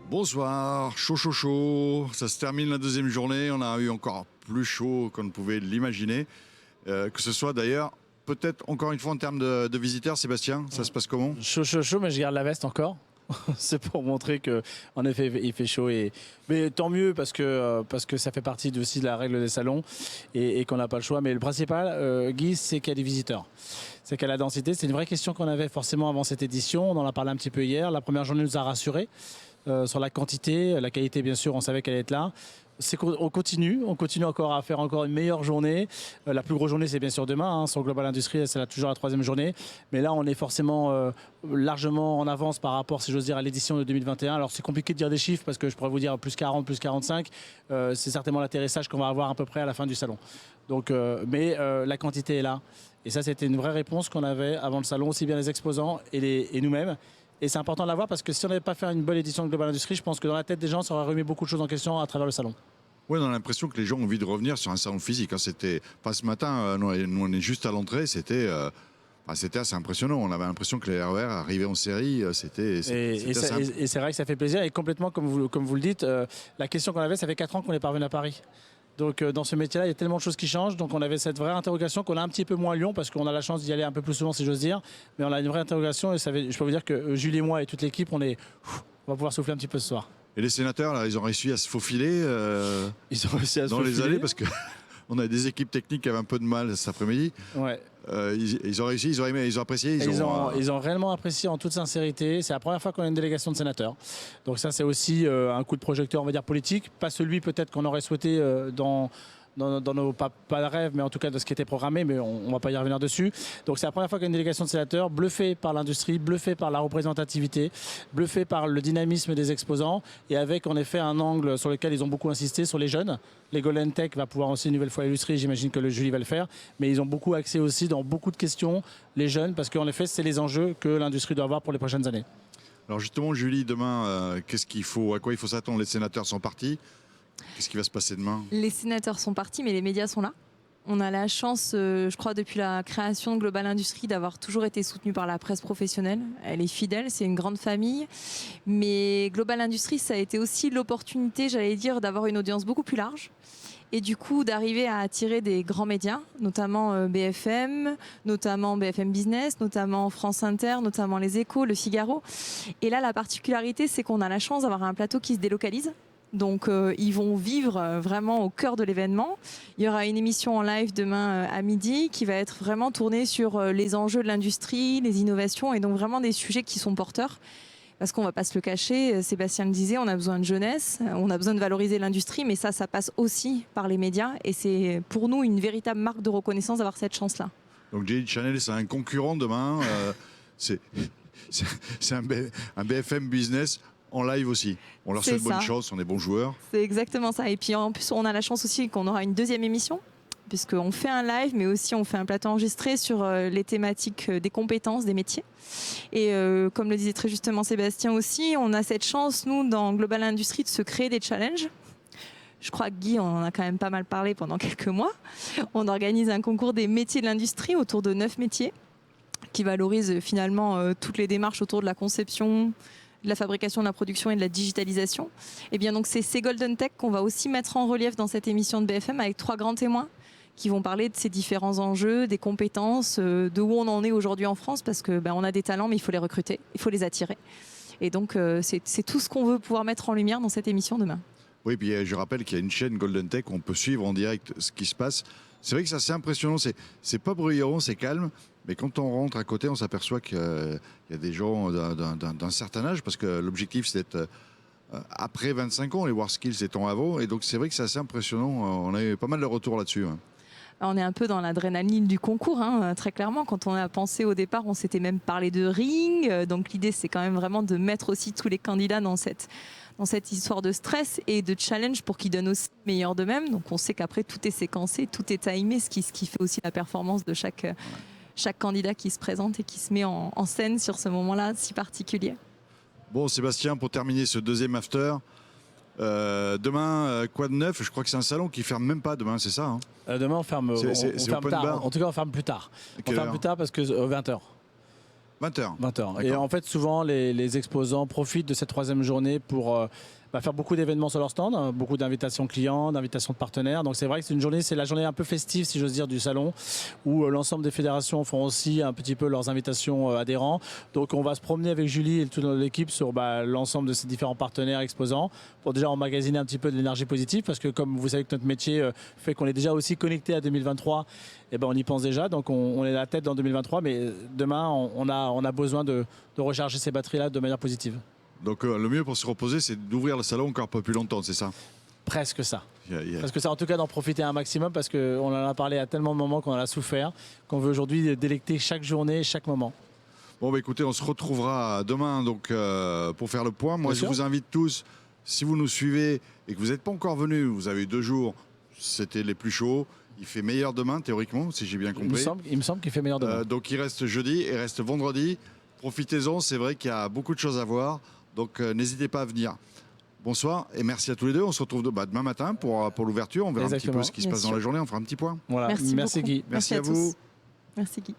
Bonsoir, chaud, chaud, chaud. Ça se termine la deuxième journée. On a eu encore plus chaud qu'on ne pouvait l'imaginer. Que ce soit d'ailleurs, peut-être encore une fois en termes de visiteurs, Sébastien, ça se passe comment? Chaud, chaud, chaud, mais je garde la veste encore. C'est pour montrer que, en effet, il fait chaud. Mais tant mieux parce que ça fait partie aussi de la règle des salons et qu'on n'a pas le choix. Mais le principal, Guy, c'est qu'il y a des visiteurs. C'est qu'à la densité, c'est une vraie question qu'on avait forcément avant cette édition. On en a parlé un petit peu hier. La première journée nous a rassurés sur la quantité. La qualité, bien sûr, on savait qu'elle allait être là. On continue encore à faire encore une meilleure journée. La plus grosse journée, c'est bien sûr demain, hein, sur Global Industries, c'est toujours la troisième journée. Mais là, on est forcément largement en avance par rapport, si j'ose dire, à l'édition de 2021. Alors, c'est compliqué de dire des chiffres parce que je pourrais vous dire plus 40, plus 45. C'est certainement l'atterrissage qu'on va avoir à peu près à la fin du salon. Donc, mais la quantité est là. Et ça, c'était une vraie réponse qu'on avait avant le salon, aussi bien les exposants et nous-mêmes. Et c'est important de l'avoir parce que si on n'avait pas fait une bonne édition de Global Industries, je pense que dans la tête des gens, ça aurait remis beaucoup de choses en question à travers le salon. Oui, on a l'impression que les gens ont envie de revenir sur un salon physique. C'était pas ce matin, nous on est juste à l'entrée, c'était assez impressionnant. On avait l'impression que les RER arrivaient en série. Et c'est vrai que ça fait plaisir. Et complètement, comme vous le dites, la question qu'on avait, ça fait 4 ans qu'on est parvenu à Paris. Donc dans ce métier-là, il y a tellement de choses qui changent. Donc on avait cette vraie interrogation qu'on a un petit peu moins à Lyon parce qu'on a la chance d'y aller un peu plus souvent, si j'ose dire. Mais on a une vraie interrogation et je peux vous dire que Julie et moi et toute l'équipe, on va pouvoir souffler un petit peu ce soir. Et les sénateurs, là, ils ont réussi à se faufiler ils ont réussi à se dans faufiler. les allées parce que on a des équipes techniques qui avaient un peu de mal cet après-midi. Ouais. Ils ont réussi, ils ont aimé, ils ont apprécié. Ils ont réellement apprécié en toute sincérité. C'est la première fois qu'on a une délégation de sénateurs. Donc ça, c'est aussi un coup de projecteur, on va dire, politique. Pas celui peut-être qu'on aurait souhaité dans nos pas de rêve, mais en tout cas de ce qui était programmé, mais on ne va pas y revenir dessus. Donc c'est la première fois qu'il y a une délégation de sénateurs, bluffée par l'industrie, bluffée par la représentativité, bluffée par le dynamisme des exposants, et avec en effet un angle sur lequel ils ont beaucoup insisté, sur les jeunes. Les Golden Tech va pouvoir aussi une nouvelle fois illustrer, j'imagine que le Julie va le faire, mais ils ont beaucoup axé aussi dans beaucoup de questions, les jeunes, parce qu'en effet c'est les enjeux que l'industrie doit avoir pour les prochaines années. Alors justement, Julie, demain, à quoi il faut s'attendre? Les sénateurs sont partis. Qu'est-ce qui va se passer demain? Les sénateurs sont partis, mais les médias sont là. On a la chance, je crois, depuis la création de Global Industries, d'avoir toujours été soutenu par la presse professionnelle. Elle est fidèle, c'est une grande famille. Mais Global Industries, ça a été aussi l'opportunité, j'allais dire, d'avoir une audience beaucoup plus large. Et du coup, d'arriver à attirer des grands médias, notamment BFM, notamment BFM Business, notamment France Inter, notamment Les Échos, Le Figaro. Et là, la particularité, c'est qu'on a la chance d'avoir un plateau qui se délocalise. Donc ils vont vivre vraiment au cœur de l'événement. Il y aura une émission en live demain à midi qui va être vraiment tournée sur les enjeux de l'industrie, les innovations et donc vraiment des sujets qui sont porteurs. Parce qu'on ne va pas se le cacher, Sébastien le disait, on a besoin de jeunesse, on a besoin de valoriser l'industrie, mais ça passe aussi par les médias et c'est pour nous une véritable marque de reconnaissance d'avoir cette chance-là. Donc Daily Channel, c'est un concurrent demain, c'est un BFM Business en live aussi. On leur souhaite bonne chance, on est bons joueurs. C'est exactement ça. Et puis en plus, on a la chance aussi qu'on aura une deuxième émission, puisqu'on fait un live, mais aussi on fait un plateau enregistré sur les thématiques des compétences, des métiers. Et comme le disait très justement Sébastien aussi, on a cette chance, nous, dans Global Industries, de se créer des challenges. Je crois que Guy, on en a quand même pas mal parlé pendant quelques mois. On organise un concours des métiers de l'industrie autour de 9 métiers qui valorise finalement toutes les démarches autour de la conception, de la fabrication, de la production et de la digitalisation. Et bien donc c'est ces Golden Tech qu'on va aussi mettre en relief dans cette émission de BFM avec 3 grands témoins qui vont parler de ces différents enjeux, des compétences, de où on en est aujourd'hui en France parce que on a des talents mais il faut les recruter, il faut les attirer. Et donc c'est tout ce qu'on veut pouvoir mettre en lumière dans cette émission demain. Oui, puis je rappelle qu'il y a une chaîne Golden Tech où on peut suivre en direct ce qui se passe. C'est vrai que c'est assez impressionnant, c'est pas bruyant, c'est calme. Mais quand on rentre à côté, on s'aperçoit qu'il y a des gens d'un certain âge, parce que l'objectif, c'est d'être après 25 ans, les WarskIlls étant avant. Et donc, c'est vrai que c'est assez impressionnant. On a eu pas mal de retours là-dessus. Hein. On est un peu dans l'adrénaline du concours, hein, très clairement. Quand on a pensé au départ, on s'était même parlé de ring. Donc, l'idée, c'est quand même vraiment de mettre aussi tous les candidats dans cette histoire de stress et de challenge pour qu'ils donnent aussi le meilleur d'eux-mêmes. Donc, on sait qu'après, tout est séquencé, tout est timé, ce qui fait aussi la performance de chaque candidat qui se présente et qui se met en scène sur ce moment-là si particulier. Bon, Sébastien, pour terminer ce deuxième after, demain, quoi de neuf? Je crois que c'est un salon qui ferme même pas demain, c'est ça hein? Demain, on ferme, on ferme tard. En tout cas, on ferme plus tard. On ferme plus tard parce que 20h. 20h. 20h. Et en fait, souvent, les exposants profitent de cette troisième journée pour faire beaucoup d'événements sur leur stand, hein, beaucoup d'invitations clients, d'invitations de partenaires. Donc c'est vrai que c'est la journée un peu festive, si j'ose dire, du salon, où l'ensemble des fédérations font aussi un petit peu leurs invitations adhérents. Donc on va se promener avec Julie et toute l'équipe sur l'ensemble de ces différents partenaires exposants pour déjà emmagasiner un petit peu de l'énergie positive, parce que comme vous savez que notre métier fait qu'on est déjà aussi connecté à 2023, et on y pense déjà, donc on est la tête dans 2023, mais demain on a besoin de recharger ces batteries-là de manière positive. Donc le mieux pour se reposer, c'est d'ouvrir le salon encore un peu plus longtemps, c'est ça? Presque ça. Yeah. Parce que ça, en tout cas, d'en profiter un maximum, parce qu'on en a parlé à tellement de moments qu'on en a souffert, qu'on veut aujourd'hui délecter chaque journée, chaque moment. Bon, écoutez, on se retrouvera demain donc, pour faire le point. Moi, je vous invite tous, si vous nous suivez et que vous n'êtes pas encore venus, vous avez eu 2 jours, c'était les plus chauds. Il fait meilleur demain, théoriquement, si j'ai bien compris. Il me semble qu'il fait meilleur demain. Donc il reste jeudi et reste vendredi. Profitez-en, c'est vrai qu'il y a beaucoup de choses à voir. Donc n'hésitez pas à venir. Bonsoir et merci à tous les deux. On se retrouve demain matin pour l'ouverture. On verra un petit peu ce qui se passe dans la journée. On fera un petit point. Voilà. Merci Guy. Merci à vous. Merci Guy.